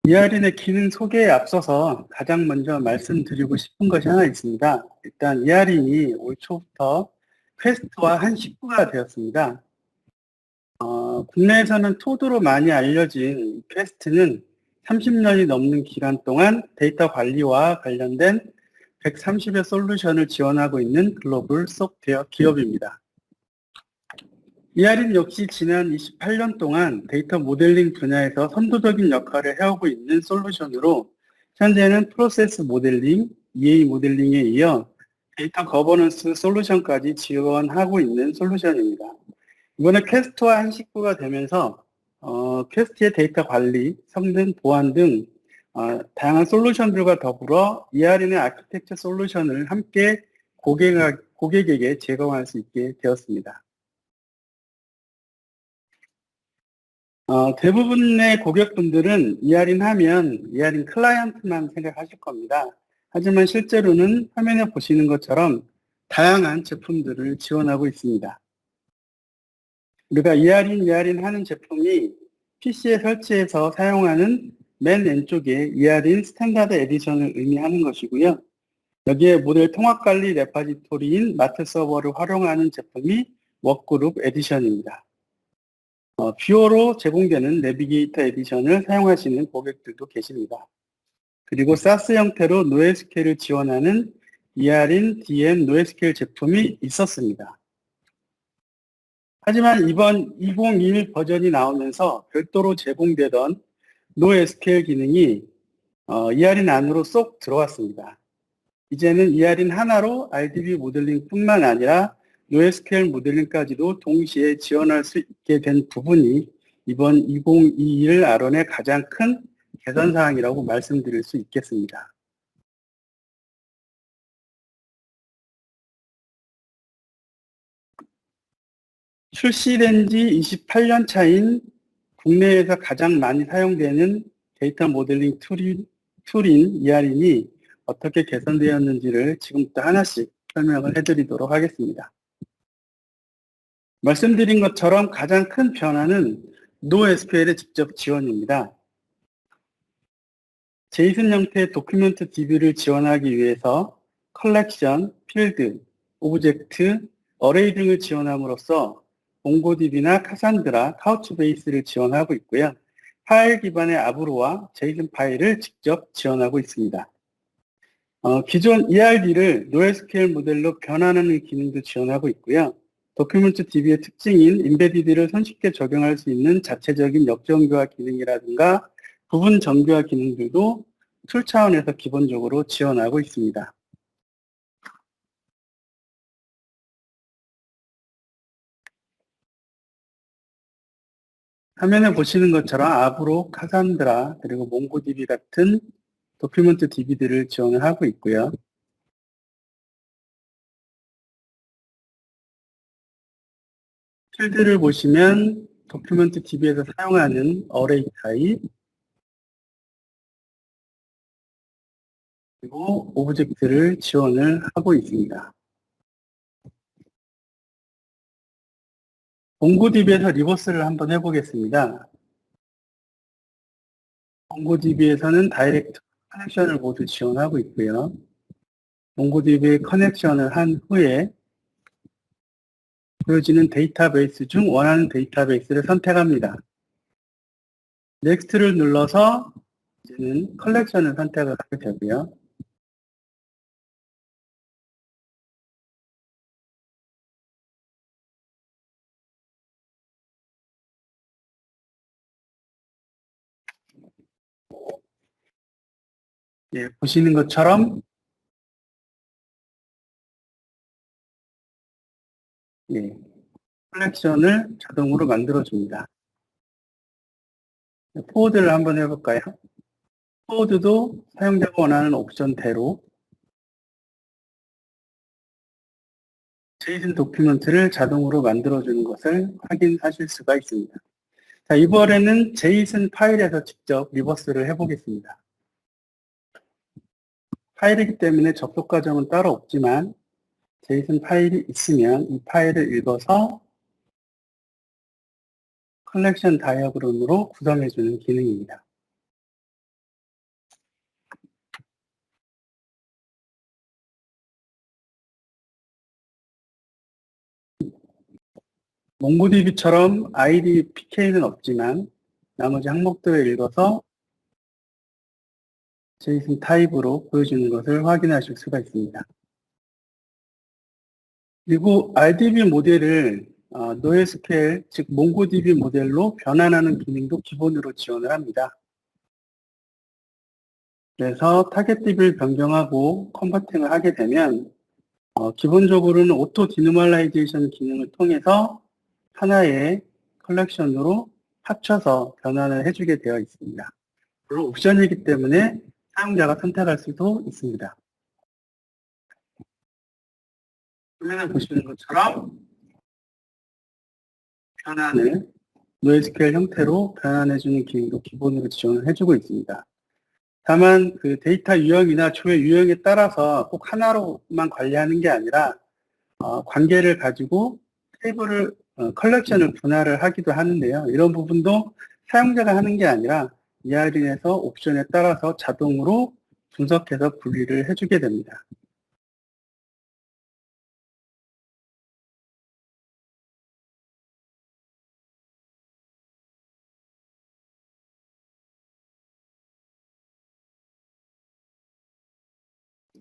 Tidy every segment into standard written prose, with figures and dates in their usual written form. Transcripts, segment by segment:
ER인의 기능 소개에 앞서서 가장 먼저 말씀드리고 싶은 것이 하나 있습니다. 일단 ER인이 올 초부터 퀘스트와 한 식구가 되었습니다. 국내에서는 토드로 많이 알려진 퀘스트는 30년이 넘는 기간 동안 데이터 관리와 관련된 130여 솔루션을 지원하고 있는 글로벌 소프트웨어 기업입니다. ER인 역시 지난 28년 동안 데이터 모델링 분야에서 선도적인 역할을 해오고 있는 솔루션으로 현재는 프로세스 모델링, EA 모델링에 이어 데이터 거버넌스 솔루션까지 지원하고 있는 솔루션입니다. 이번에 퀘스트와 한 식구가 되면서 퀘스트의 데이터 관리, 성능 보안 등 다양한 솔루션들과 더불어 ER인의 아키텍처 솔루션을 함께 고객에게 제공할 수 있게 되었습니다. 대부분의 고객분들은 ER인 하면 ER인 클라이언트만 생각하실 겁니다. 하지만 실제로는 화면에 보시는 것처럼 다양한 제품들을 지원하고 있습니다. 우리가 ER인 하는 제품이 PC에 설치해서 사용하는 맨 왼쪽에 ER인 스탠다드 에디션을 의미하는 것이고요. 여기에 모델 통합관리 레파지토리인 마트 서버를 활용하는 제품이 워크그룹 에디션입니다. 뷰어로 제공되는 내비게이터 에디션을 사용하시는 고객들도 계십니다. 그리고 사스 형태로 노에스케일을 지원하는 ER인 DM 노에스케일 제품이 있었습니다. 하지만 이번 2021 버전이 나오면서 별도로 제공되던 노에스케일 기능이 ER인 안으로 쏙 들어왔습니다. 이제는 ER인 하나로 RDB 모델링뿐만 아니라 노에스케일 모델링까지도 동시에 지원할 수 있게 된 부분이 이번 2021 아론의 가장 큰 개선 사항이라고 말씀드릴 수 있겠습니다. 출시된 지 28년 차인 국내에서 가장 많이 사용되는 데이터 모델링 툴인 ER인이 어떻게 개선되었는지를 지금부터 하나씩 설명을 해드리도록 하겠습니다. 말씀드린 것처럼 가장 큰 변화는 NoSQL의 직접 지원입니다. 제이슨 형태의 도큐멘트 DB를 지원하기 위해서 컬렉션, 필드, 오브젝트, 어레이 등을 지원함으로써 몽고DB나 카산드라, 카우치베이스를 지원하고 있고요. 파일 기반의 아브로와 제이슨 파일을 직접 지원하고 있습니다. 기존 ERD를 NoSQL 모델로 변환하는 기능도 지원하고 있고요. 도큐멘트 DB의 특징인 인베디드를 손쉽게 적용할 수 있는 자체적인 역정교화 기능이라든가 부분 정교화 기능들도 툴 차원에서 기본적으로 지원하고 있습니다. 화면에 보시는 것처럼 아브로, 카산드라, 그리고 몽고DB 같은 도큐멘트 DB들을 지원을 하고 있고요. 필드를 보시면 도큐멘트 DB에서 사용하는 어레이 타입, 그리고 오브젝트를 지원을 하고 있습니다. 몽고DB에서 리버스를 한번 해보겠습니다. 몽고DB에서는 다이렉트 커넥션을 모두 지원하고 있고요. 몽고DB 커넥션을 한 후에 보여지는 데이터베이스 중 원하는 데이터베이스를 선택합니다. 넥스트를 눌러서 이제는 컬렉션을 선택을 하게 되고요. 예, 보시는 것처럼 예, 컬렉션을 자동으로 만들어줍니다. 포워드를 한번 해볼까요? 포워드도 사용자가 원하는 옵션대로 제이슨 도큐멘트를 자동으로 만들어주는 것을 확인하실 수가 있습니다. 자, 이번에는 제이슨 파일에서 직접 리버스를 해보겠습니다. 파일이기 때문에 접속 과정은 따로 없지만 제이슨 파일이 있으면 이 파일을 읽어서 컬렉션 다이어그램으로 구성해주는 기능입니다. 몽고DB처럼 ID PK는 없지만 나머지 항목들을 읽어서 JSON 타입으로 보여주는 것을 확인하실 수가 있습니다. 그리고 RDB 모델을 NoSQL, 즉 몽고DB 모델로 변환하는 기능도 기본으로 지원을 합니다. 그래서 타겟DB를 변경하고 컨버팅을 하게 되면 기본적으로는 오토 디노멀라이제이션 기능을 통해서 하나의 컬렉션으로 합쳐서 변환을 해주게 되어 있습니다. 물론 옵션이기 때문에 사용자가 선택할 수도 있습니다. 화면에 보시는 것처럼 변환을 NoSQL 형태로 변환해주는 기능도 기본으로 지원을 해주고 있습니다. 다만 그 데이터 유형이나 조회 유형에 따라서 꼭 하나로만 관리하는 게 아니라 관계를 가지고 테이블을 컬렉션을 분할을 하기도 하는데요. 이런 부분도 사용자가 하는 게 아니라 ERN에서 옵션에 따라서 자동으로 분석해서 분리를 해주게 됩니다.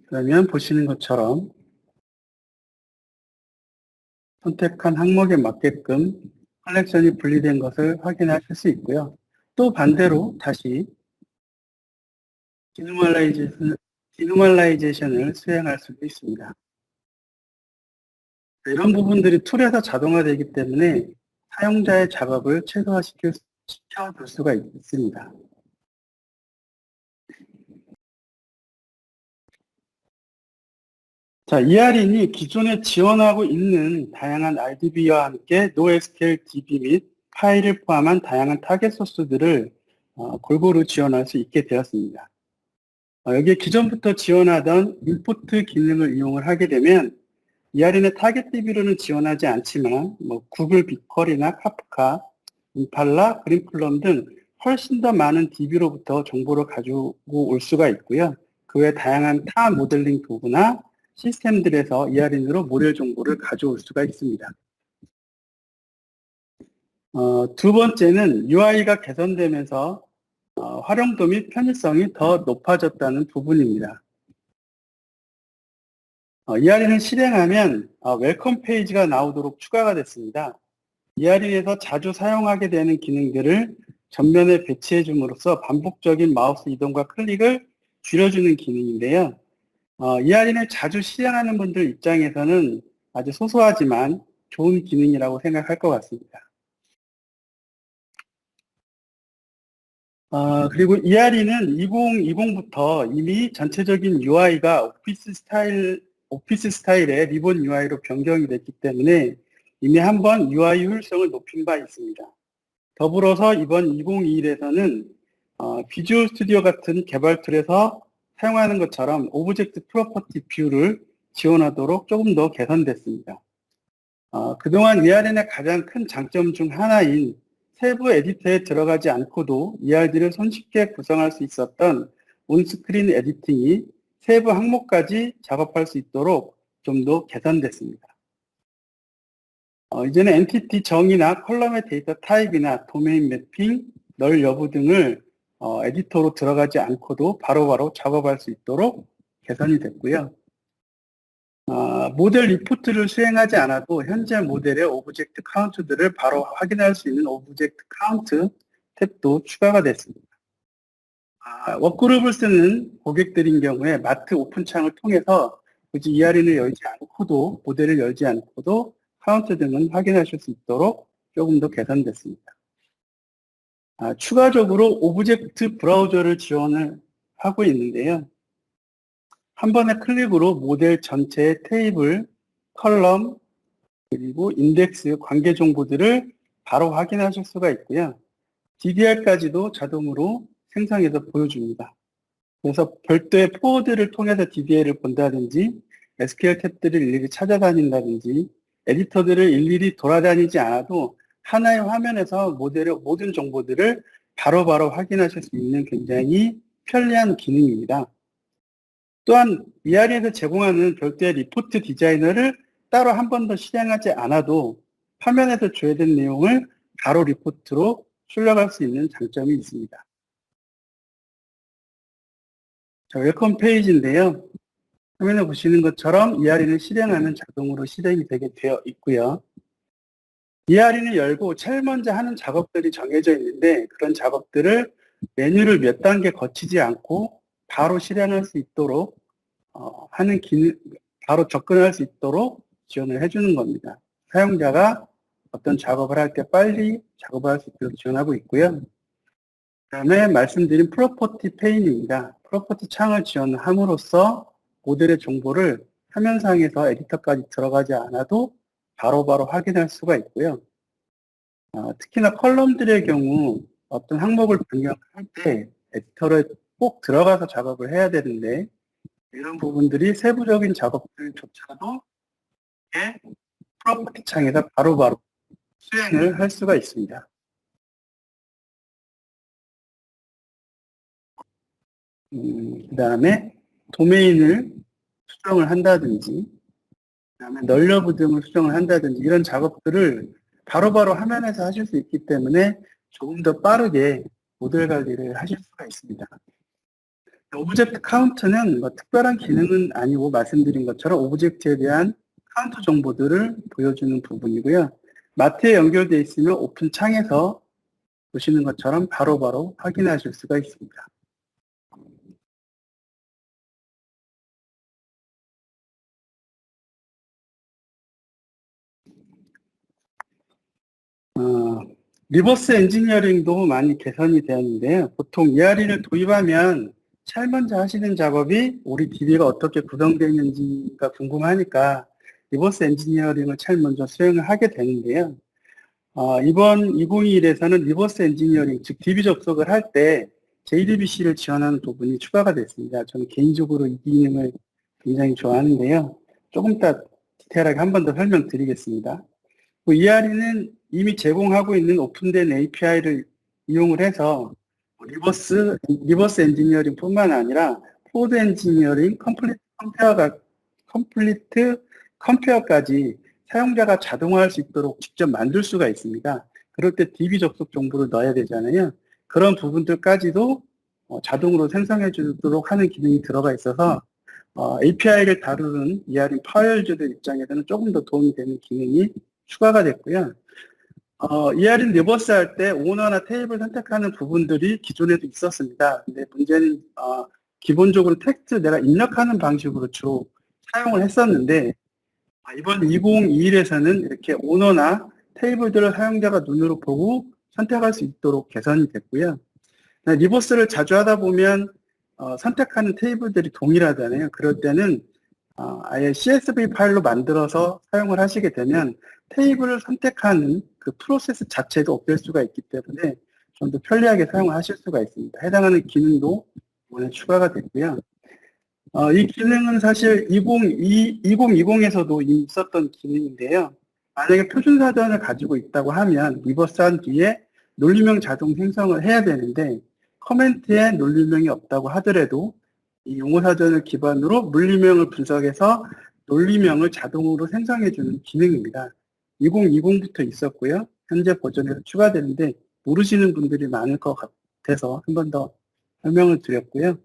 그러면 보시는 것처럼 선택한 항목에 맞게끔 컬렉션이 분리된 것을 확인하실 수 있고요. 또 반대로 다시 디노멀라이제이션을 수행할 수도 있습니다. 이런 부분들이 툴에서 자동화되기 때문에 사용자의 작업을 최소화시켜줄 수가 있습니다. 자, ERN이 기존에 지원하고 있는 다양한 RDB와 함께 NoSQL DB 및 파일을 포함한 다양한 타겟 소스들을 골고루 지원할 수 있게 되었습니다. 여기에 기존부터 지원하던 임포트 기능을 이용을 하게 되면 ERN의 타겟 DB로는 지원하지 않지만 구글 빅쿼리나 카프카, 임팔라, 그린플럼 등 훨씬 더 많은 DB로부터 정보를 가지고 올 수가 있고요. 그 외 다양한 타 모델링 도구나 시스템들에서 ERN으로 모델 정보를 가져올 수가 있습니다. 두 번째는 UI가 개선되면서 활용도 및 편의성이 더 높아졌다는 부분입니다. ERN을 실행하면 웰컴 페이지가 나오도록 추가가 됐습니다. ERN에서 자주 사용하게 되는 기능들을 전면에 배치해 줌으로써 반복적인 마우스 이동과 클릭을 줄여주는 기능인데요. ERN을 자주 실행하는 분들 입장에서는 아주 소소하지만 좋은 기능이라고 생각할 것 같습니다. 그리고 ERN은 2020부터 이미 전체적인 UI가 오피스 스타일의 리본 UI로 변경이 됐기 때문에 이미 한번 UI 효율성을 높인 바 있습니다. 더불어서 이번 2021에서는 비주얼 스튜디오 같은 개발 툴에서 사용하는 것처럼 오브젝트 프로퍼티 뷰를 지원하도록 조금 더 개선됐습니다. 그동안 ERN의 가장 큰 장점 중 하나인 세부 에디터에 들어가지 않고도 ERD를 손쉽게 구성할 수 있었던 온스크린 에디팅이 세부 항목까지 작업할 수 있도록 좀 더 개선됐습니다. 이제는 엔티티 정의나 컬럼의 데이터 타입이나 도메인 매핑, 널 여부 등을 에디터로 들어가지 않고도 바로바로 작업할 수 있도록 개선이 됐고요. 모델 리포트를 수행하지 않아도 현재 모델의 오브젝트 카운트들을 바로 확인할 수 있는 오브젝트 카운트 탭도 추가가 됐습니다. 워크그룹을 쓰는 고객들인 경우에 마트 오픈 창을 통해서 굳이 ERN을 열지 않고도, 모델을 열지 않고도 카운트 등은 확인하실 수 있도록 조금 더 개선됐습니다. 추가적으로 오브젝트 브라우저를 지원을 하고 있는데요. 한 번의 클릭으로 모델 전체의 테이블, 컬럼, 그리고 인덱스, 관계 정보들을 바로 확인하실 수가 있고요. DDR까지도 자동으로 생성해서 보여줍니다. 그래서 별도의 포워드를 통해서 DDL을 본다든지, SQL 탭들을 일일이 찾아다닌다든지, 에디터들을 일일이 돌아다니지 않아도 하나의 화면에서 모델의 모든 정보들을 바로바로 확인하실 수 있는 굉장히 편리한 기능입니다. 또한 ERN에서 제공하는 별도의 리포트 디자이너를 따로 한 번 더 실행하지 않아도 화면에서 조회된 내용을 바로 리포트로 출력할 수 있는 장점이 있습니다. 자, 웰컴 페이지인데요. 화면에 보시는 것처럼 ERE는 실행하면 자동으로 실행이 되게 되어 있고요. ERE를 열고 제일 먼저 하는 작업들이 정해져 있는데 그런 작업들을 메뉴를 몇 단계 거치지 않고 바로 실행할 수 있도록 하는 기능, 바로 접근할 수 있도록 지원을 해주는 겁니다. 사용자가 어떤 작업을 할 때 빨리 작업을 할 수 있도록 지원하고 있고요. 그 다음에 말씀드린 프로퍼티 페인입니다. 프로퍼티 창을 지원함으로써 모델의 정보를 화면상에서 에디터까지 들어가지 않아도 바로바로 확인할 수가 있고요. 특히나 컬럼들의 경우 어떤 항목을 변경할 때 에디터를 꼭 들어가서 작업을 해야 되는데 이런 부분들이 세부적인 작업들조차도 프로퍼티 창에서 바로바로 수행을 할 수가 있습니다. 그 다음에 도메인을 수정을 한다든지, 그 다음에 널러브 등을 수정을 한다든지 이런 작업들을 바로바로 화면에서 하실 수 있기 때문에 조금 더 빠르게 모델 관리를 하실 수가 있습니다. 오브젝트 카운트는 뭐 특별한 기능은 아니고 말씀드린 것처럼 오브젝트에 대한 카운트 정보들을 보여주는 부분이고요. 마트에 연결되어 있으면 오픈 창에서 보시는 것처럼 바로바로 확인하실 수가 있습니다. 리버스 엔지니어링도 많이 개선이 되었는데요. 보통 ERE를 도입하면 제일 먼저 하시는 작업이 우리 DB가 어떻게 구성되어 있는지가 궁금하니까 리버스 엔지니어링을 제일 먼저 수행을 하게 되는데요. 이번 2021에서는 리버스 엔지니어링, 즉 DB 접속을 할 때 JDBC를 지원하는 부분이 추가가 됐습니다. 저는 개인적으로 이 기능을 굉장히 좋아하는데요. 조금 더 디테일하게 한 번 더 설명드리겠습니다. ERE는 이미 제공하고 있는 오픈된 API를 이용을 해서 리버스 엔지니어링 뿐만 아니라 포드 엔지니어링, 컴플리트 컴페어까지 사용자가 자동화할 수 있도록 직접 만들 수가 있습니다. 그럴 때 DB 접속 정보를 넣어야 되잖아요. 그런 부분들까지도 자동으로 생성해 주도록 하는 기능이 들어가 있어서 API를 다루는 ERE 파워 유저들 입장에서는 조금 더 도움이 되는 기능이 추가가 됐고요. ERE 리버스 할 때 오너나 테이블 선택하는 부분들이 기존에도 있었습니다. 근데 문제는 기본적으로 텍스트 내가 입력하는 방식으로 주로 사용을 했었는데 이번 2021에서는 이렇게 오너나 테이블들을 사용자가 눈으로 보고 선택할 수 있도록 개선이 됐고요. 리버스를 자주 하다 보면 선택하는 테이블들이 동일하잖아요. 그럴 때는 아예 CSV 파일로 만들어서 사용을 하시게 되면 테이블을 선택하는 그 프로세스 자체도 없앨 수가 있기 때문에 좀 더 편리하게 사용을 하실 수가 있습니다. 해당하는 기능도 이번에 추가가 됐고요. 이 기능은 사실 2020에서도 이미 있었던 기능인데요. 만약에 표준 사전을 가지고 있다고 하면 리버스한 뒤에 논리명 자동 생성을 해야 되는데 커멘트에 논리명이 없다고 하더라도 이 용어 사전을 기반으로 물리명을 분석해서 논리명을 자동으로 생성해주는 기능입니다. 2020부터 있었고요. 현재 버전에서 추가되는데 모르시는 분들이 많을 것 같아서 한 번 더 설명을 드렸고요.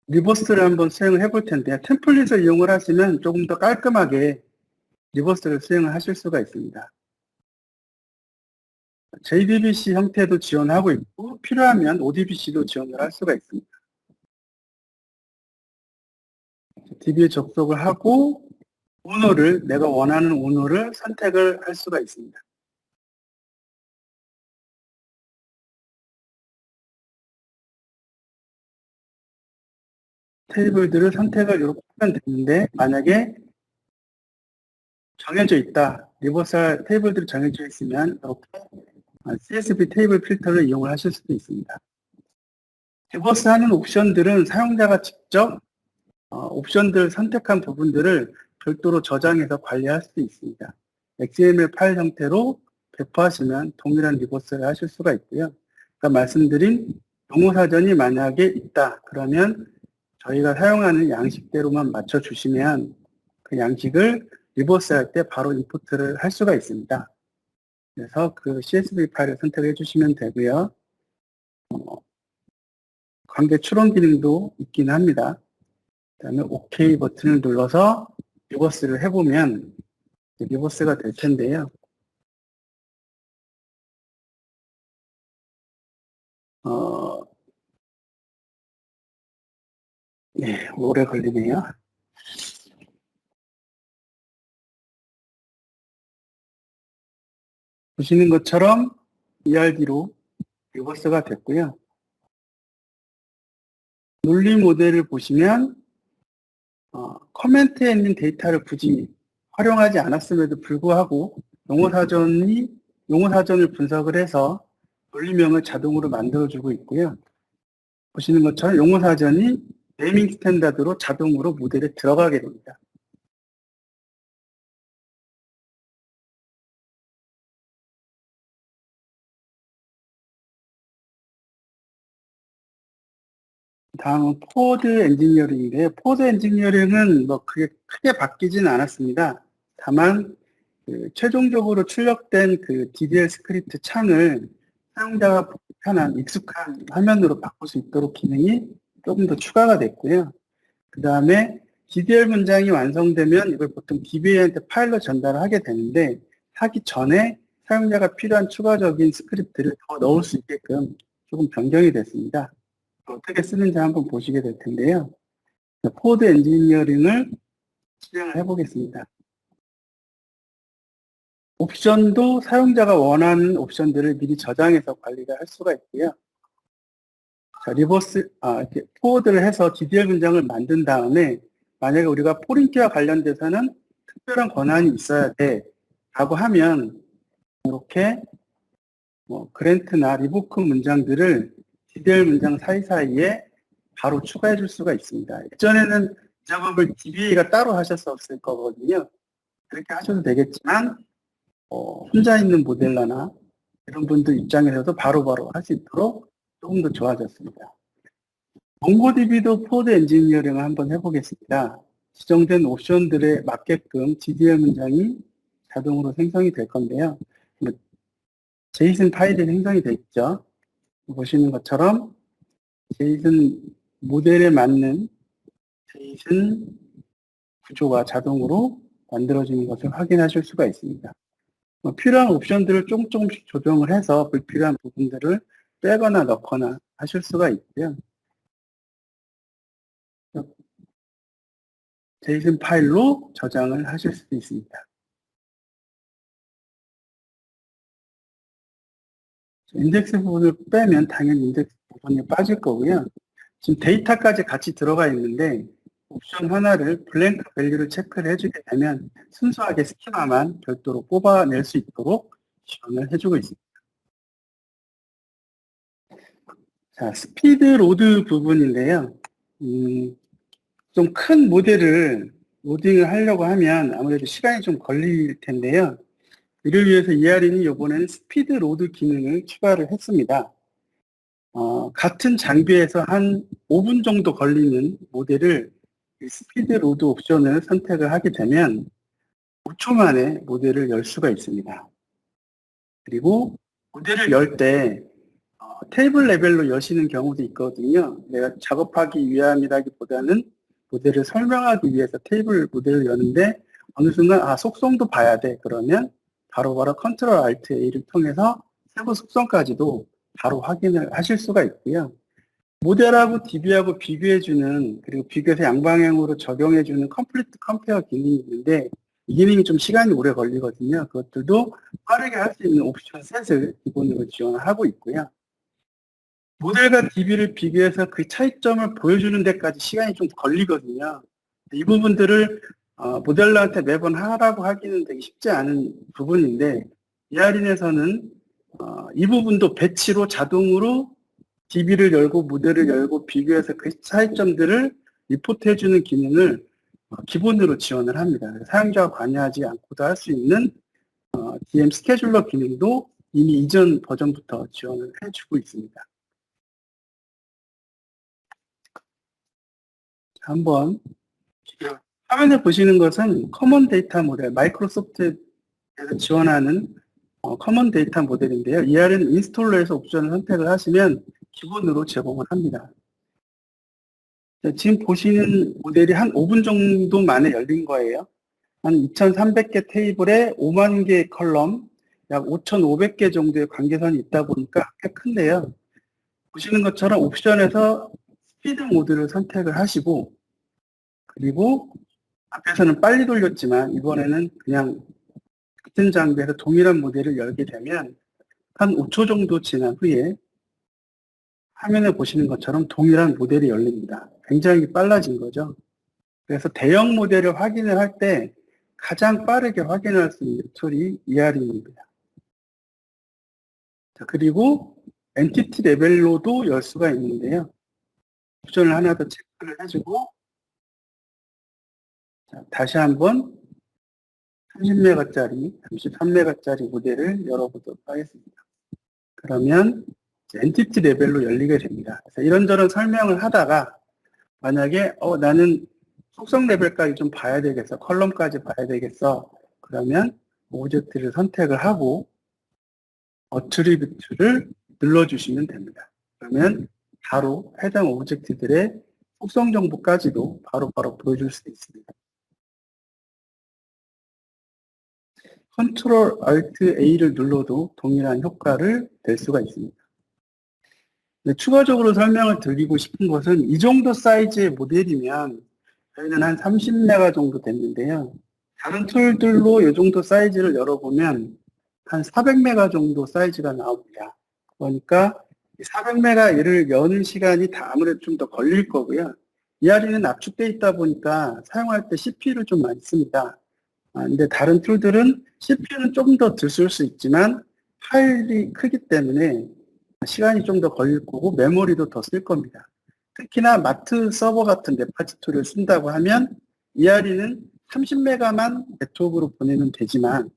리버스를 한번 수행을 해볼 텐데요. 템플릿을 이용을 하시면 조금 더 깔끔하게 리버스를 수행을 하실 수가 있습니다. JDBC 형태도 지원하고 있고 필요하면 ODBC도 지원을 할 수가 있습니다. DB에 접속을 하고 내가 원하는 오너를 선택을 할 수가 있습니다. 테이블들을 선택을 이렇게 하면 되는데 만약에 정해져 있다. 리버스 테이블들이 정해져 있으면 이렇게 CSV 테이블 필터를 이용을 하실 수도 있습니다. 리버스 하는 옵션들은 사용자가 직접 옵션들 선택한 부분들을 별도로 저장해서 관리할 수도 있습니다. XML 파일 형태로 배포하시면 동일한 리버스를 하실 수가 있고요. 아까 말씀드린 용어 사전이 만약에 있다. 그러면 저희가 사용하는 양식대로만 맞춰주시면 그 양식을 리버스할 때 바로 임포트를 할 수가 있습니다. 그래서 그 CSV 파일을 선택해 주시면 되고요. 관계 추론 기능도 있긴 합니다. 그 다음에 OK 버튼을 눌러서 리버스를 해보면 리버스가 될 텐데요. 네, 오래 걸리네요. 보시는 것처럼 ERD로 리버스가 됐고요. 논리 모델을 보시면 커멘트에 있는 데이터를 굳이 활용하지 않았음에도 불구하고 용어사전을 분석을 해서 논리명을 자동으로 만들어주고 있고요. 보시는 것처럼 용어사전이 네이밍 스탠다드로 자동으로 모델에 들어가게 됩니다. 다음은 포워드 엔지니어링인데요. 포워드 엔지니어링은 뭐 크게 바뀌지는 않았습니다. 다만 최종적으로 출력된 그 DDL 스크립트 창을 사용자가 편한 익숙한 화면으로 바꿀 수 있도록 기능이 조금 더 추가가 됐고요. 그 다음에 DDL 문장이 완성되면 이걸 보통 DBA한테 파일로 전달을 하게 되는데 하기 전에 사용자가 필요한 추가적인 스크립트를 더 넣을 수 있게끔 조금 변경이 됐습니다. 어떻게 쓰는지 한번 보시게 될 텐데요. 포워드 엔지니어링을 실행을 해보겠습니다. 옵션도 사용자가 원하는 옵션들을 미리 저장해서 관리를 할 수가 있고요. 자, 이렇게 포워드를 해서 DDL 문장을 만든 다음에 만약에 우리가 포린키와 관련돼서는 특별한 권한이 있어야 돼 라고 하면 이렇게 그랜트나 리부크 문장들을 DDL 문장 사이사이에 바로 추가해 줄 수가 있습니다. 예전에는 이 작업을 DBA가 따로 하셨었을 거거든요. 그렇게 하셔도 되겠지만 혼자 있는 모델러나 이런 분들 입장에서도 바로바로 할 수 있도록 조금 더 좋아졌습니다. 몽고DB도 포워드 엔지니어링을 한번 해보겠습니다. 지정된 옵션들에 맞게끔 DDL 문장이 자동으로 생성이 될 건데요. 제이슨 파일이 생성이 되어 있죠. 보시는 것처럼 제이슨 모델에 맞는 제이슨 구조가 자동으로 만들어지는 것을 확인하실 수가 있습니다. 필요한 옵션들을 조금씩 조정을 해서 불필요한 부분들을 빼거나 넣거나 하실 수가 있고요. 제이슨 파일로 저장을 하실 수도 있습니다. 인덱스 부분을 빼면 당연히 인덱스 부분이 빠질 거고요. 지금 데이터까지 같이 들어가 있는데 옵션 하나를 블랭크 밸류를 체크를 해주게 되면 순수하게 스키마만 별도로 뽑아낼 수 있도록 지원을 해주고 있습니다. 자, 스피드 로드 부분인데요. 좀 큰 모델을 로딩을 하려고 하면 아무래도 시간이 좀 걸릴 텐데요. 이를 위해서 ERN이 이번에는 스피드 로드 기능을 추가를 했습니다. 같은 장비에서 한 5분 정도 걸리는 모델을 스피드 로드 옵션을 선택을 하게 되면 5초 만에 모델을 열 수가 있습니다. 그리고 모델을 열 때 테이블 레벨로 여시는 경우도 있거든요. 내가 작업하기 위함이라기보다는 모델을 설명하기 위해서 테이블 모델을 여는데 어느 순간 속성도 봐야 돼. 그러면 바로바로 컨트롤 알트 A를 통해서 세부 속성까지도 바로 확인을 하실 수가 있고요. 모델하고 DB하고 비교해주는 그리고 비교해서 양방향으로 적용해주는 컴플리트 컴페어 기능이 있는데 이 기능이 좀 시간이 오래 걸리거든요. 그것들도 빠르게 할 수 있는 옵션 셋을 기본으로 지원하고 있고요. 모델과 DB를 비교해서 그 차이점을 보여주는 데까지 시간이 좀 걸리거든요. 이 부분들을 모델러한테 매번 하라고 하기는 되게 쉽지 않은 부분인데 ERN에서는 이 부분도 배치로 자동으로 DB를 열고 모델을 열고 비교해서 그 차이점들을 리포트해주는 기능을 기본으로 지원을 합니다. 사용자가 관여하지 않고도 할 수 있는 DM 스케줄러 기능도 이미 이전 버전부터 지원을 해주고 있습니다. 한번 화면에 보시는 것은 커먼 데이터 모델, 마이크로소프트에서 지원하는 커먼 데이터 모델인데요. ER은 인스톨러에서 옵션을 선택을 하시면 기본으로 제공을 합니다. 지금 보시는 모델이 한 5분 정도 만에 열린 거예요. 한 2,300개 테이블에 5만 개의 컬럼, 약 5,500개 정도의 관계선이 있다 보니까 꽤 큰데요. 보시는 것처럼 옵션에서 스피드 모드를 선택을 하시고, 그리고 앞에서는 빨리 돌렸지만 이번에는 그냥 같은 장비에서 동일한 모델을 열게 되면 한 5초 정도 지난 후에 화면에 보시는 것처럼 동일한 모델이 열립니다. 굉장히 빨라진 거죠. 그래서 대형 모델을 확인을 할 때 가장 빠르게 확인할 수 있는 툴이 ER입니다. 자, 그리고 엔티티 레벨로도 열 수가 있는데요. 옵션을 하나 더 체크를 해주고, 자, 다시 한번 30메가짜리, 33메가짜리 모델을 열어보도록 하겠습니다. 그러면 엔티티 레벨로 열리게 됩니다. 그래서 이런저런 설명을 하다가 만약에 나는 속성 레벨까지 좀 봐야 되겠어, 컬럼까지 봐야 되겠어, 그러면 오브젝트를 선택을 하고 어트리뷰트를 눌러주시면 됩니다. 그러면 바로 해당 오브젝트들의 속성 정보까지도 바로 보여줄 수 있습니다. 컨트롤 Alt A를 눌러도 동일한 효과를 낼 수가 있습니다. 추가적으로 설명을 드리고 싶은 것은 이 정도 사이즈의 모델이면 저희는 한 30메가 정도 됐는데요. 다른 툴들로 이 정도 사이즈를 열어보면 한 400메가 정도 사이즈가 나옵니다. 그러니까 400메가를 여는 시간이 다 아무래도 좀 더 걸릴 거고요. ER는 압축되어 있다 보니까 사용할 때 CPU를 좀 많이 씁니다. 근데 다른 툴들은 CPU는 좀 더 들 쓸 수 있지만 파일이 크기 때문에 시간이 좀 더 걸릴 거고 메모리도 더 쓸 겁니다. 특히나 마트 서버 같은 레파지토리를 쓴다고 하면 ER는 30메가만 네트워크로 보내면 되지만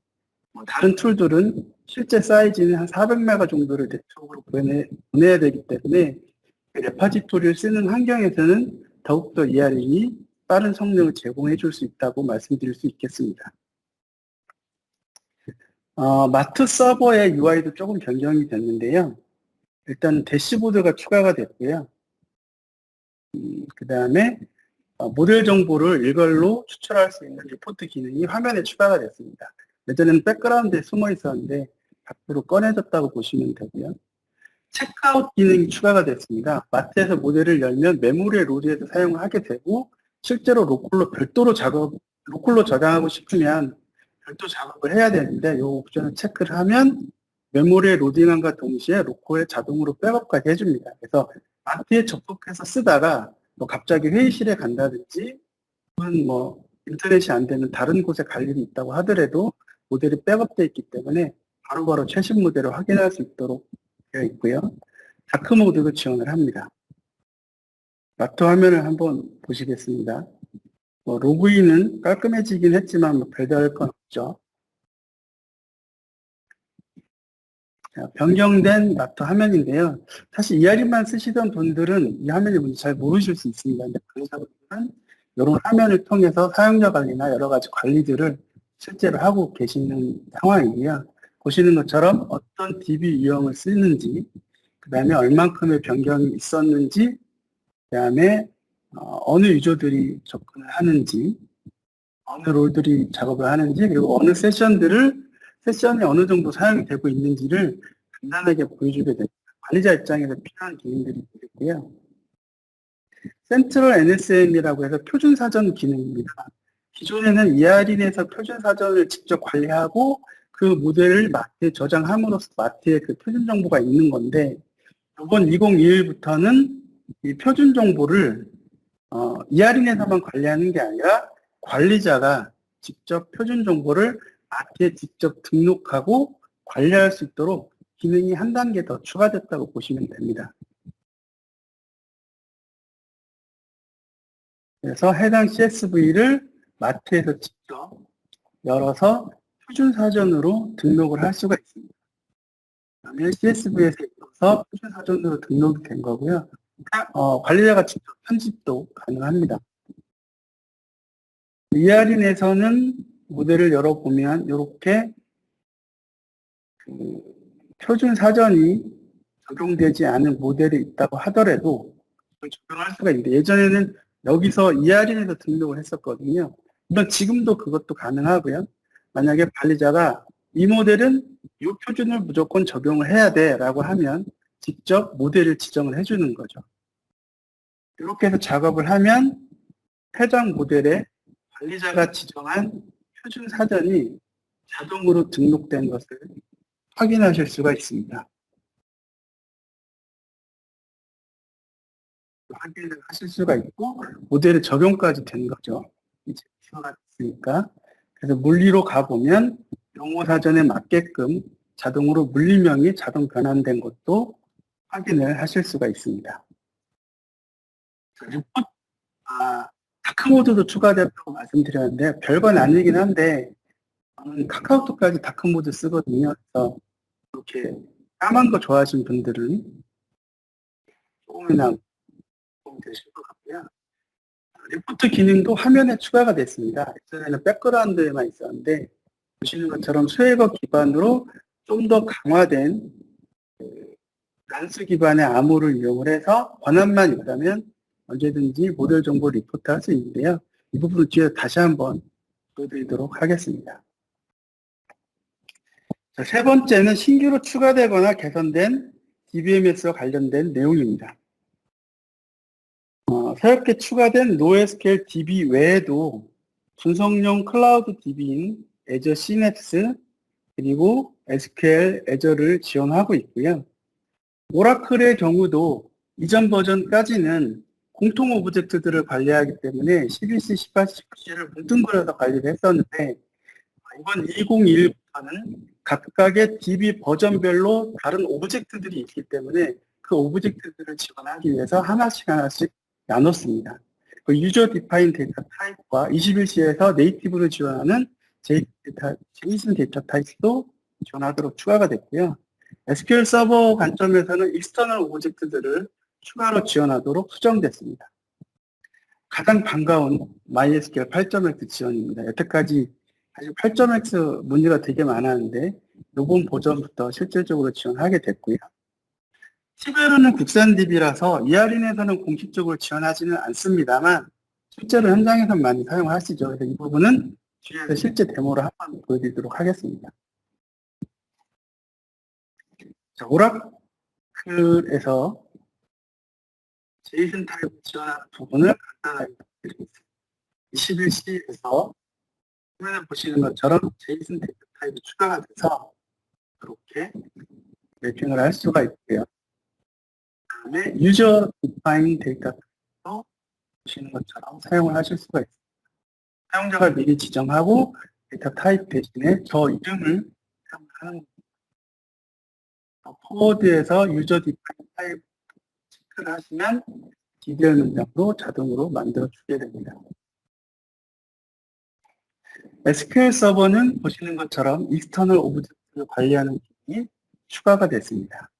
다른 툴들은 실제 사이즈는 한 400메가 정도를 네트워크로 보내야 되기 때문에 레파지토리를 쓰는 환경에서는 더욱더 ER이 빠른 성능을 제공해 줄 수 있다고 말씀드릴 수 있겠습니다. 마트 서버의 UI도 조금 변경이 됐는데요. 일단 대시보드가 추가가 됐고요. 그 다음에 모델 정보를 일괄로 추출할 수 있는 리포트 기능이 화면에 추가가 됐습니다. 예전에는 백그라운드에 숨어 있었는데 밖으로 꺼내졌다고 보시면 되고요. 체크아웃 기능이 추가가 됐습니다. 마트에서 모델을 열면 메모리에 로드해서 사용을 하게 되고 실제로 로컬로 저장하고 싶으면 별도 작업을 해야 되는데 이 옵션을 체크를 하면 메모리에 로딩함과 동시에 로컬에 자동으로 백업까지 해줍니다. 그래서 마트에 접속해서 쓰다가 뭐 갑자기 회의실에 간다든지 혹은 뭐 인터넷이 안 되는 다른 곳에 갈 일이 있다고 하더라도 모델이 백업되어 있기 때문에 바로바로 최신 모델을 확인할 수 있도록 되어 있고요. 다크 모드도 지원을 합니다. 마트 화면을 한번 보시겠습니다. 로그인은 깔끔해지긴 했지만 별다를 건 없죠. 자, 변경된 마트 화면인데요. 사실 ER만 쓰시던 분들은 이 화면이 뭔지 잘 모르실 수 있습니다. 근데 강의자분들은 이런 화면을 통해서 사용자 관리나 여러 가지 관리들을 실제로 하고 계시는 상황이고요. 보시는 것처럼 어떤 DB 유형을 쓰는지, 그 다음에 얼만큼의 변경이 있었는지, 그 다음에 어느 유저들이 접근을 하는지, 어느 롤들이 작업을 하는지, 그리고 어느 세션이 어느 정도 사용이 되고 있는지를 간단하게 보여주게 됩니다. 관리자 입장에서 필요한 기능들이 있고요. 센트럴 NSM이라고 해서 표준 사전 기능입니다. 기존에는 ER인에서 표준 사전을 직접 관리하고 그 모델을 마트에 저장함으로써 마트에 그 표준 정보가 있는 건데 이번 2021부터는 이 표준 정보를 ER인에서만 관리하는 게 아니라 관리자가 직접 표준 정보를 마트에 직접 등록하고 관리할 수 있도록 기능이 한 단계 더 추가됐다고 보시면 됩니다. 그래서 해당 CSV를 마트에서 직접 열어서 표준 사전으로 등록을 할 수가 있습니다. 그러면 CSV에서 있어서 표준 사전으로 등록이 된 거고요. 관리자가 직접 편집도 가능합니다. ER인에서는 모델을 열어보면 이렇게 표준 사전이 적용되지 않은 모델이 있다고 하더라도 적용할 수가 있는데 예전에는 여기서 ER인에서 등록을 했었거든요. 물론 지금도 그것도 가능하고요. 만약에 관리자가 이 모델은 이 표준을 무조건 적용을 해야 돼라고 하면 직접 모델을 지정을 해주는 거죠. 이렇게 해서 작업을 하면 해당 모델에 관리자가 지정한 표준 사전이 자동으로 등록된 것을 확인하실 수가 있습니다. 확인을 하실 수가 있고 모델의 적용까지 된 거죠. 이제 표가 됐으니까. 그래서 물리로 가보면 용어 사전에 맞게끔 자동으로 물리명이 자동 변환된 것도 확인을 하실 수가 있습니다. 다크모드도 추가됐다고 말씀드렸는데 별건 아니긴 한데 저는 카카오톡까지 다크모드 쓰거든요. 그래서 이렇게 까만 거 좋아하시는 분들은 조금이나 도움이 되실 것 같고요. 리포트 기능도 화면에 추가가 됐습니다. 예전에는 백그라운드에만 있었는데 보시는 것처럼 수혜거 기반으로 좀 더 강화된 란스 기반의 암호를 이용을 해서 권한만 있다면 언제든지 모델 정보 리포트 할 수 있는데요. 이 부분을 뒤에 다시 한번 보여드리도록 하겠습니다. 자, 세 번째는 신규로 추가되거나 개선된 DBMS와 관련된 내용입니다. 새롭게 추가된 NoSQL DB 외에도 분석용 클라우드 DB인 Azure Synapse 그리고 SQL Azure를 지원하고 있고요. 오라클의 경우도 이전 버전까지는 공통 오브젝트들을 관리하기 때문에 11C, 18C, 19C를 뭉뚱그려서 관리를 했었는데 이번 2021부터는 각각의 DB 버전별로 다른 오브젝트들이 있기 때문에 그 오브젝트들을 지원하기 위해서 하나씩 나눴습니다. 그 유저 디파인 데이터 타입과 21C에서 네이티브를 지원하는 제이슨 데이터 타입도 지원하도록 추가가 됐고요. SQL 서버 관점에서는 익스터널 오브젝트들을 추가로 지원하도록 수정됐습니다. 가장 반가운 MySQL 8.x 지원입니다. 여태까지 사실 8.x 문제가 되게 많았는데 이번 버전부터 실질적으로 지원하게 됐고요. 티베르는 국산 DB라서 ER인에서는 공식적으로 지원하지는 않습니다만 실제로 현장에서 많이 사용하시죠. 그래서 이 부분은 뒤에서 실제 데모를 한번 보여드리도록 하겠습니다. 자, 오라클에서 제이슨 타입 지원하는 부분을 간단하게 보여드리겠습니다. 21C에서 화면에 보시는 것처럼 제이슨 타입이 추가가 돼서 이렇게 매핑을 할 수가 있고요. 그다음에 유저 디파인 데이터도 보시는 것처럼 사용을 하실 수가 있습니다. 사용자가 미리 지정하고 데이터 타입 대신에 저 이름을 사용하는 포워드에서 유저 디파인 타입 체크를 하시면 DDL 문장으로 자동으로 만들어 주게 됩니다. SQL 서버는 보시는 것처럼 익스터널 오브젝트를 관리하는 기능이 추가가 됐습니다.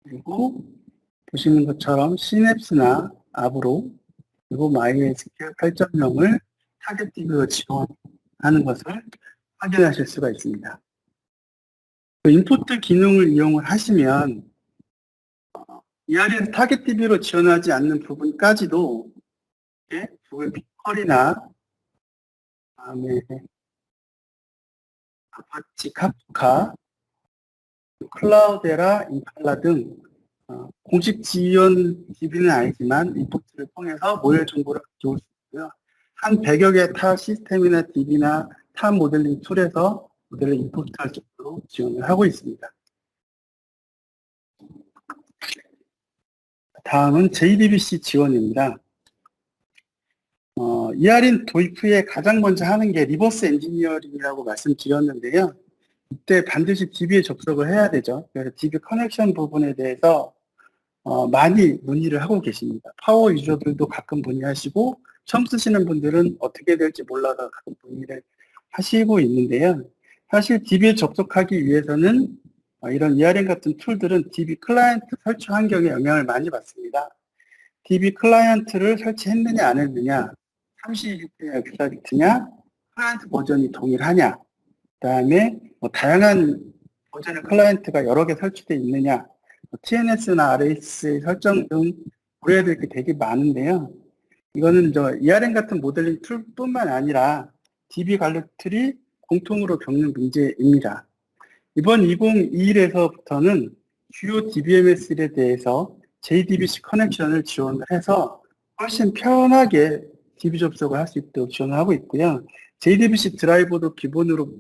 그리고 보시는 것처럼 시냅스나 아브로 그리고 MySQL 8.0을 타겟 DB로 지원하는 것을 확인하실 수가 있습니다. 그 인포트 기능을 이용을 하시면 ER에서 타겟 DB로 지원하지 않는 부분까지도 구글 빅쿼리나 그다음에 아파치 카프카, 클라우데라, 임팔라 등 공식 지원 DB는 아니지만 인포트를 통해서 모델 정보를 가져올 수 있고요. 한 100여 개 타 시스템이나 DB나 타 모델링 툴에서 모델을 인포트할 정도로 지원을 하고 있습니다. 다음은 JDBC 지원입니다. ER인 도입 후에 가장 먼저 하는 게 리버스 엔지니어링이라고 말씀드렸는데요. 이때 반드시 DB에 접속을 해야 되죠. 그래서 DB 커넥션 부분에 대해서 많이 문의를 하고 계십니다. 파워 유저들도 가끔 문의하시고 처음 쓰시는 분들은 어떻게 될지 몰라서 가끔 문의를 하시고 있는데요. 사실 DB에 접속하기 위해서는 이런 ERN 같은 툴들은 DB 클라이언트 설치 환경에 영향을 많이 받습니다. DB 클라이언트를 설치했느냐 안 했느냐, 32비트냐 64비트냐, 클라이언트 버전이 동일하냐, 그다음에 다양한 버전의 클라이언트가 여러 개 설치되어 있느냐, TNS나 RS 설정 등 고려해야 될 게 되게 많은데요. 이거는 ERM 같은 모델링 툴뿐만 아니라 DB 관리 툴이 공통으로 겪는 문제입니다. 이번 2021에서부터는 주요 DBMS에 대해서 JDBC 커넥션을 지원을 해서 훨씬 편하게 DB 접속을 할 수 있도록 지원을 하고 있고요. JDBC 드라이버도 기본으로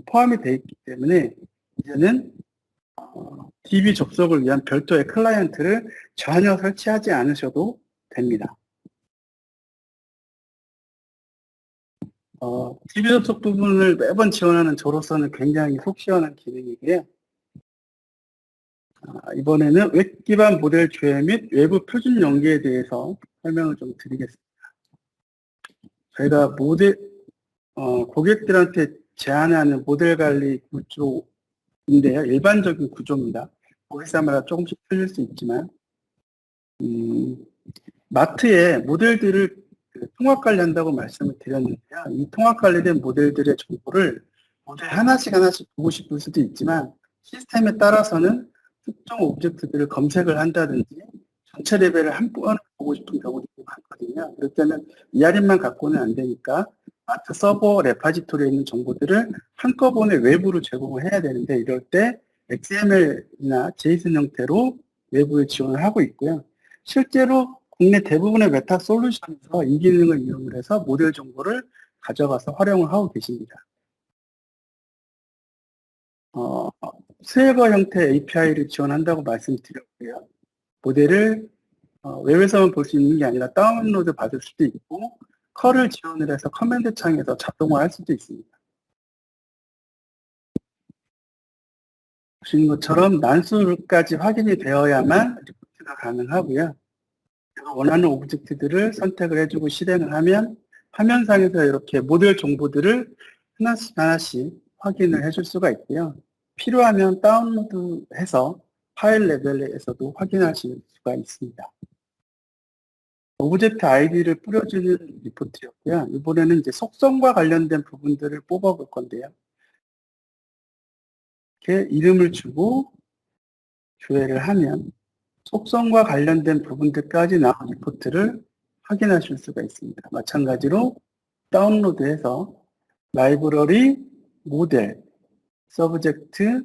포함이 되어 있기 때문에 이제는 DB 접속을 위한 별도의 클라이언트를 전혀 설치하지 않으셔도 됩니다. DB 접속 부분을 매번 지원하는 저로서는 굉장히 속 시원한 기능이고요. 이번에는 웹 기반 모델 조회 및 외부 표준 연계에 대해서 설명을 좀 드리겠습니다. 저희가 고객들한테 제안하는 모델 관리 구조인데요. 일반적인 구조입니다. 고객사마다 조금씩 틀릴 수 있지만, 마트에 모델들을 통합 관리한다고 말씀을 드렸는데요. 이 통합 관리된 모델들의 정보를 모델 하나씩 보고 싶을 수도 있지만, 시스템에 따라서는 특정 오브젝트들을 검색을 한다든지 전체 레벨을 한번 보고 싶은 경우도 많거든요. 그럴 때는 ERM만 갖고는 안 되니까 마트 서버 레파지토리에 있는 정보들을 한꺼번에 외부로 제공을 해야 되는데, 이럴 때 XML이나 JSON 형태로 외부에 지원을 하고 있고요. 실제로 국내 대부분의 메타 솔루션에서 이 기능을 이용을 해서 모델 정보를 가져가서 활용을 하고 계십니다. 스웨거 형태 API를 지원한다고 말씀드렸고요. 모델을 웹에서만 볼 수 있는 게 아니라 다운로드 받을 수도 있고, 컬을 지원을 해서 커맨드 창에서 자동화할 수도 있습니다. 보시는 것처럼 난수까지 확인이 되어야만 리포트가 가능하고요. 원하는 오브젝트들을 선택을 해주고 실행을 하면 화면상에서 이렇게 모델 정보들을 하나씩 확인을 해줄 수가 있고요. 필요하면 다운로드해서 파일 레벨에서도 확인하실 수가 있습니다. 오브젝트 아이디를 뿌려주는 리포트였고요. 이번에는 이제 속성과 관련된 부분들을 뽑아볼 건데요. 이렇게 이름을 주고 조회를 하면 속성과 관련된 부분들까지 나온 리포트를 확인하실 수가 있습니다. 마찬가지로 다운로드해서 라이브러리, 모델, 서브젝트,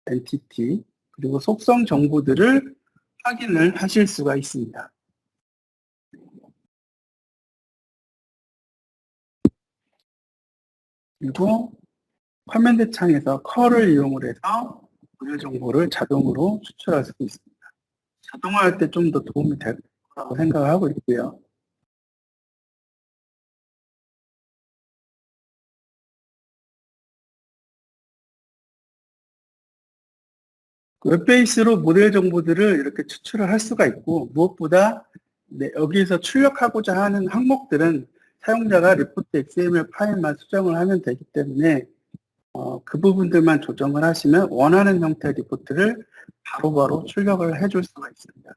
엔티티, 그리고 속성 정보들을 확인을 하실 수가 있습니다. 그리고 커맨드 창에서 컬을 이용을 해서 모델 정보를 자동으로 추출할 수 있습니다. 자동화할 때 좀 더 도움이 될 거라고 생각하고 있고요. 웹베이스로 모델 정보들을 이렇게 추출을 할 수가 있고, 무엇보다 여기에서 출력하고자 하는 항목들은 사용자가 리포트 XML 파일만 수정을 하면 되기 때문에 그 부분들만 조정을 하시면 원하는 형태의 리포트를 바로바로 출력을 해줄 수가 있습니다.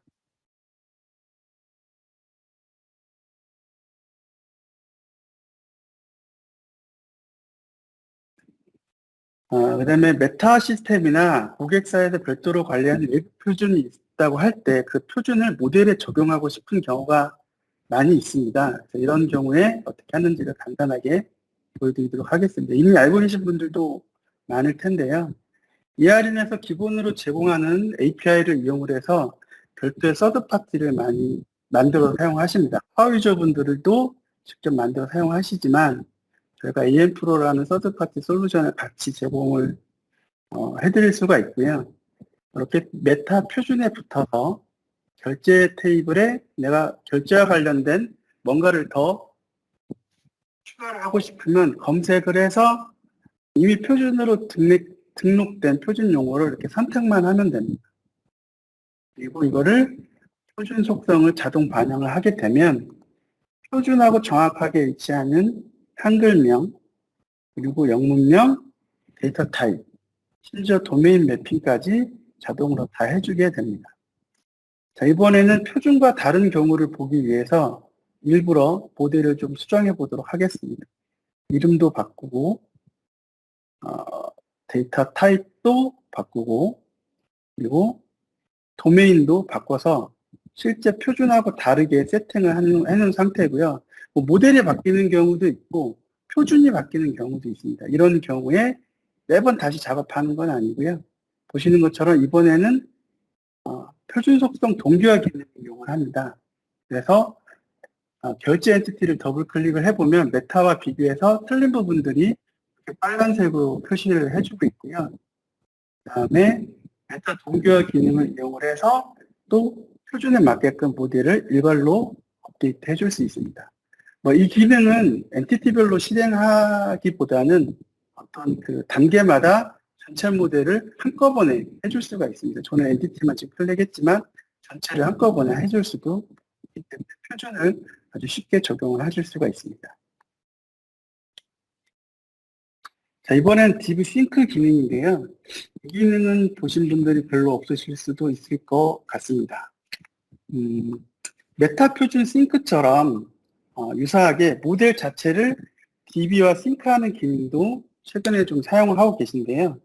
그 다음에 메타 시스템이나 고객사에서 별도로 관리하는 외부 표준이 있다고 할 때 그 표준을 모델에 적용하고 싶은 경우가 많이 있습니다. 그래서 이런 경우에 어떻게 하는지를 간단하게 보여드리도록 하겠습니다. 이미 알고 계신 분들도 많을 텐데요. ERM에서 기본으로 제공하는 API를 이용을 해서 별도의 서드파티를 많이 만들어 사용하십니다. 파워 유저분들도 직접 만들어 사용하시지만 저희가 EMPro라는 서드파티 솔루션을 같이 제공을 해드릴 수가 있고요. 이렇게 메타 표준에 붙어서 결제 테이블에 내가 결제와 관련된 뭔가를 더 추가를 하고 싶으면 검색을 해서 이미 표준으로 등록된 표준 용어를 이렇게 선택만 하면 됩니다. 그리고 이거를 표준 속성을 자동 반영을 하게 되면 표준하고 정확하게 일치하는 한글명, 그리고 영문명, 데이터 타입, 심지어 도메인 매핑까지 자동으로 다 해주게 됩니다. 자, 이번에는 표준과 다른 경우를 보기 위해서 일부러 모델을 좀 수정해 보도록 하겠습니다. 이름도 바꾸고, 데이터 타입도 바꾸고, 그리고 도메인도 바꿔서 실제 표준하고 다르게 세팅을 해놓은 상태고요. 뭐 모델이 바뀌는 경우도 있고, 표준이 바뀌는 경우도 있습니다. 이런 경우에 매번 다시 작업하는 건 아니고요. 보시는 것처럼 이번에는 표준 속성 동기화 기능을 이용을 합니다. 그래서 결제 엔티티를 더블 클릭을 해보면 메타와 비교해서 틀린 부분들이 이렇게 빨간색으로 표시를 해주고 있고요. 그 다음에 메타 동기화 기능을 이용을 해서 또 표준에 맞게끔 모델을 일괄로 업데이트 해줄 수 있습니다. 이 기능은 엔티티별로 실행하기보다는 어떤 그 단계마다 전체 모델을 한꺼번에 해줄 수가 있습니다. 저는 엔티티만 지금 클릭했지만 전체를 한꺼번에 해줄 수도 있기 때문에 표준을 아주 쉽게 적용을 하실 수가 있습니다. 자, 이번엔 디브 싱크 기능인데요. 이 기능은 보신 분들이 별로 없으실 수도 있을 것 같습니다. 메타 표준 싱크처럼 유사하게 모델 자체를 DB와 싱크하는 기능도 최근에 좀 사용을 하고 계신데요.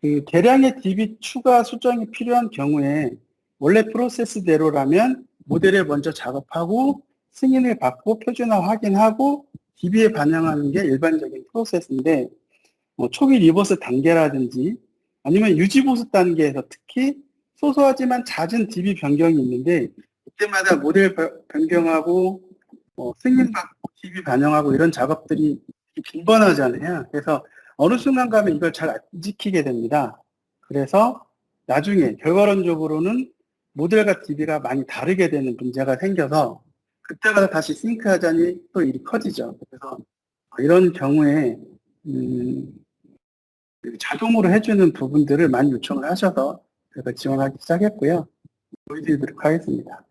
그 대량의 DB 추가 수정이 필요한 경우에 원래 프로세스대로라면 모델을 먼저 작업하고 승인을 받고 표준화 확인하고 DB에 반영하는 게 일반적인 프로세스인데 초기 리버스 단계라든지 아니면 유지 보수 단계에서 특히 소소하지만 잦은 DB 변경이 있는데 이때마다 모델 변경하고 승인받고 DB 반영하고 이런 작업들이 빈번하잖아요. 그래서 어느 순간 가면 이걸 잘 안 지키게 됩니다. 그래서 나중에 결과론적으로는 모델과 DB가 많이 다르게 되는 문제가 생겨서 그때마다 다시 싱크하자니 또 일이 커지죠. 그래서 이런 경우에 자동으로 해주는 부분들을 많이 요청을 하셔서 제가 지원하기 시작했고요. 보여드리도록 하겠습니다.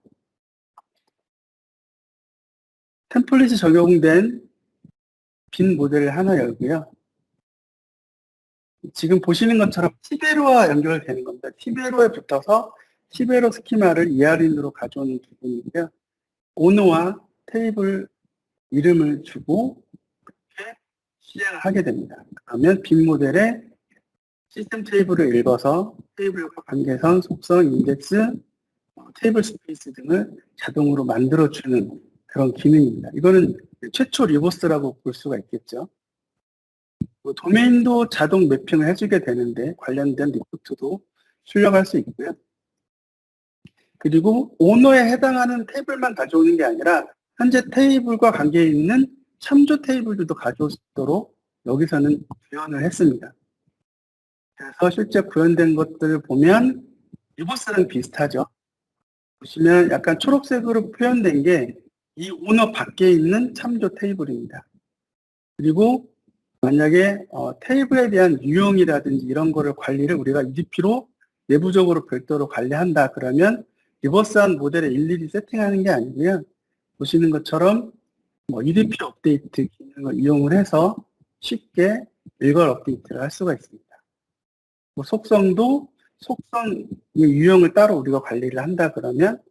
템플릿이 적용된 빈 모델을 하나 열고요. 지금 보시는 것처럼 티베로와 연결되는 겁니다. 티베로에 붙어서 티베로 스키마를 ER인으로 가져오는 부분이고요. 오너와 테이블 이름을 주고 이렇게 실행을 하게 됩니다. 그러면 빈 모델에 시스템 테이블을 읽어서 테이블과 관계선, 속성, 인덱스, 테이블 스페이스 등을 자동으로 만들어주는 그런 기능입니다. 이거는 최초 리버스라고 볼 수가 있겠죠. 도메인도 자동 매핑을 해주게 되는데 관련된 리포트도 출력할 수 있고요. 그리고 오너에 해당하는 테이블만 가져오는 게 아니라 현재 테이블과 관계 있는 참조 테이블들도 가져올 수 있도록 여기서는 구현을 했습니다. 그래서 실제 구현된 것들을 보면 리버스랑 비슷하죠. 보시면 약간 초록색으로 표현된 게 이 오너 밖에 있는 참조 테이블입니다. 그리고 만약에 테이블에 대한 유형이라든지 이런 거를 관리를 우리가 EDP로 내부적으로 별도로 관리한다 그러면 리버스한 모델에 일일이 세팅하는 게 아니고요. 보시는 것처럼 EDP 업데이트 기능을 이용을 해서 쉽게 일괄 업데이트를 할 수가 있습니다. 속성도 속성의 유형을 따로 우리가 관리를 한다 그러면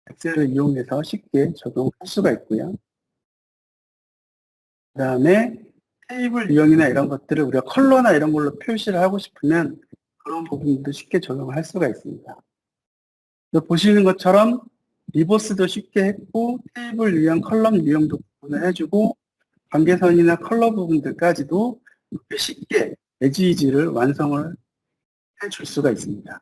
엑셀을 이용해서 쉽게 적용할 수가 있고요. 그 다음에 테이블 유형이나 이런 것들을 우리가 컬러나 이런 걸로 표시를 하고 싶으면 그런 부분도 쉽게 적용할 수가 있습니다. 보시는 것처럼 리버스도 쉽게 했고 테이블 유형, 컬럼 유형도 구분을 해주고 관계선이나 컬러 부분들까지도 쉽게 에지이지를 완성을 해줄 수가 있습니다.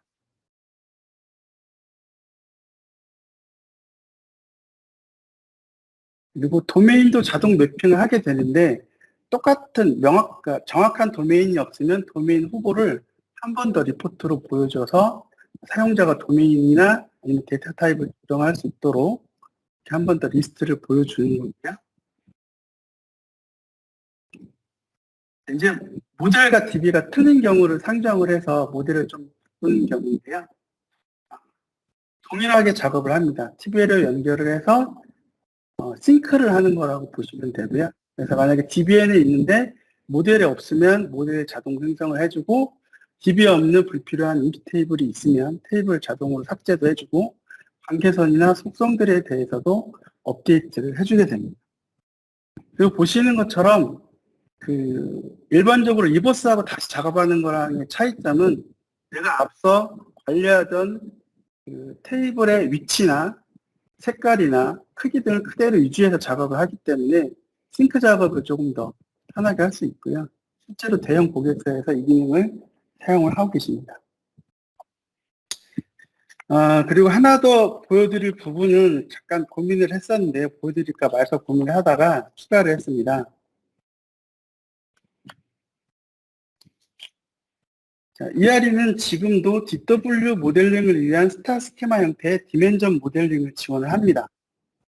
그리고 도메인도 자동 매핑을 하게 되는데 똑같은 정확한 도메인이 없으면 도메인 후보를 한 번 더 리포트로 보여줘서 사용자가 도메인이나 아니면 데이터 타입을 조정할 수 있도록 한 번 더 리스트를 보여주는 거고요. 이제 모델과 DB가 틀린 경우를 상정을 해서 모델을 좀 바꾸는 경우인데요. 동일하게 작업을 합니다. TB를 연결을 해서 싱크를 하는 거라고 보시면 되고요. 그래서 만약에 DB에는 있는데 모델에 없으면 모델 자동 생성을 해주고 DB에 없는 불필요한 인피 테이블이 있으면 테이블 자동으로 삭제도 해주고 관계선이나 속성들에 대해서도 업데이트를 해주게 됩니다. 그리고 보시는 것처럼 일반적으로 리버스하고 다시 작업하는 거랑의 차이점은 내가 앞서 관리하던 테이블의 위치나 색깔이나 크기 등을 그대로 유지해서 작업을 하기 때문에 싱크 작업을 조금 더 편하게 할 수 있고요. 실제로 대형 고객사에서 이 기능을 사용을 하고 계십니다. 그리고 하나 더 보여드릴 부분은 잠깐 고민을 했었는데 보여드릴까 말까 고민을 하다가 추가를 했습니다. 자, ERE는 지금도 DW 모델링을 위한 스타 스키마 형태의 디멘전 모델링을 지원을 합니다.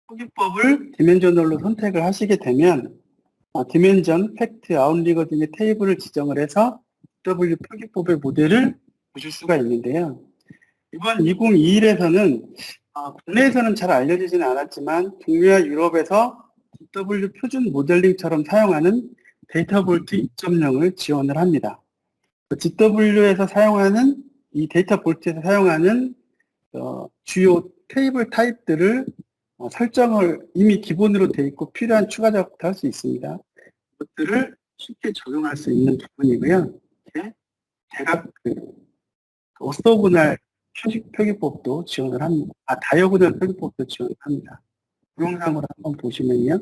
표기법을 디멘저널로 선택을 하시게 되면 디멘전, 팩트, 아웃리거 등의 테이블을 지정을 해서 DW 표기법의 모델을 보실 수가 있는데요. 이번 2021에서는 국내에서는 잘 알려지지는 않았지만 북미와 유럽에서 DW 표준 모델링처럼 사용하는 데이터 볼트 2.0을 지원을 합니다. DW에서 사용하는 이 데이터 볼트에서 사용하는 주요 테이블 타입들을 설정을 이미 기본으로 되어 있고 필요한 추가 작업도 할 수 있습니다. 이것들을 쉽게 적용할 수 있는 부분이고요. 이렇게 대각 오토고날 표기법도 지원을 합니다. 다이어고널 표기법도 지원을 합니다. 동영상으로 한번 보시면요.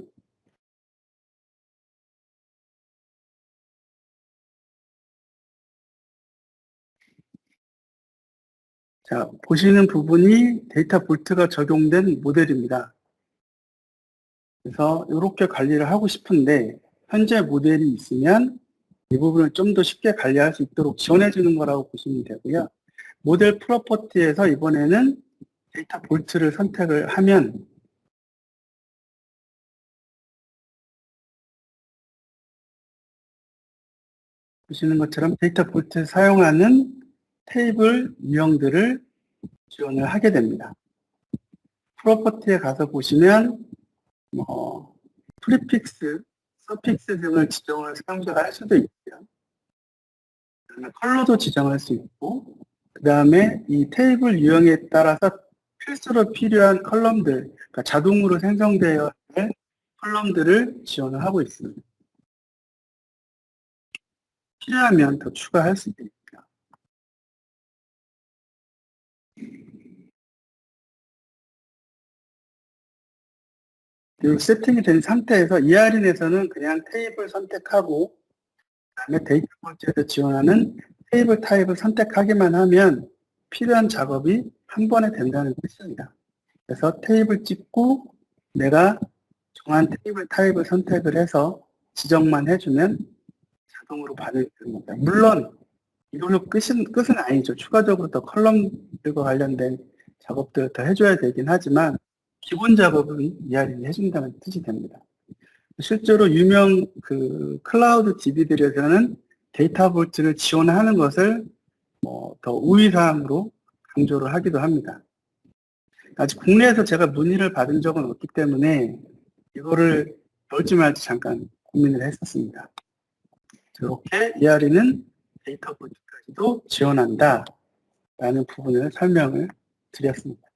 자, 보시는 부분이 데이터 볼트가 적용된 모델입니다. 그래서 이렇게 관리를 하고 싶은데 현재 모델이 있으면 이 부분을 좀 더 쉽게 관리할 수 있도록 지원해 주는 거라고 보시면 되고요. 모델 프로퍼티에서 이번에는 데이터 볼트를 선택을 하면 보시는 것처럼 데이터 볼트에 사용하는 테이블 유형들을 지원을 하게 됩니다. 프로퍼티에 가서 보시면 프리픽스, 서픽스 등을 지정을 사용자가 할 수도 있고요. 그다음에 컬러도 지정할 수 있고, 그 다음에 이 테이블 유형에 따라서 필수로 필요한 컬럼들, 그러니까 자동으로 생성되어야 할 컬럼들을 지원을 하고 있습니다. 필요하면 더 추가할 수 있습니다. 그리고 세팅이 된 상태에서 ER인에서는 그냥 테이블 선택하고 그다음에 데이터 볼트에서 지원하는 테이블 타입을 선택하기만 하면 필요한 작업이 한 번에 된다는 뜻입니다. 그래서 테이블 찍고 내가 정한 테이블 타입을 선택을 해서 지정만 해주면 자동으로 반응이 되는 겁니다. 물론 이걸로 끝은 아니죠. 추가적으로 더 컬럼들과 관련된 작업들을 더 해줘야 되긴 하지만 기본 작업은 ER이 해준다는 뜻이 됩니다. 실제로 유명 클라우드 DB들에서는 데이터 볼트를 지원하는 것을 더 우위사항으로 강조를 하기도 합니다. 아직 국내에서 제가 문의를 받은 적은 없기 때문에 이거를 넣을지 말지 잠깐 고민을 했었습니다. 이렇게 ER는 데이터 볼트까지도 지원한다 라는 부분을 설명을 드렸습니다.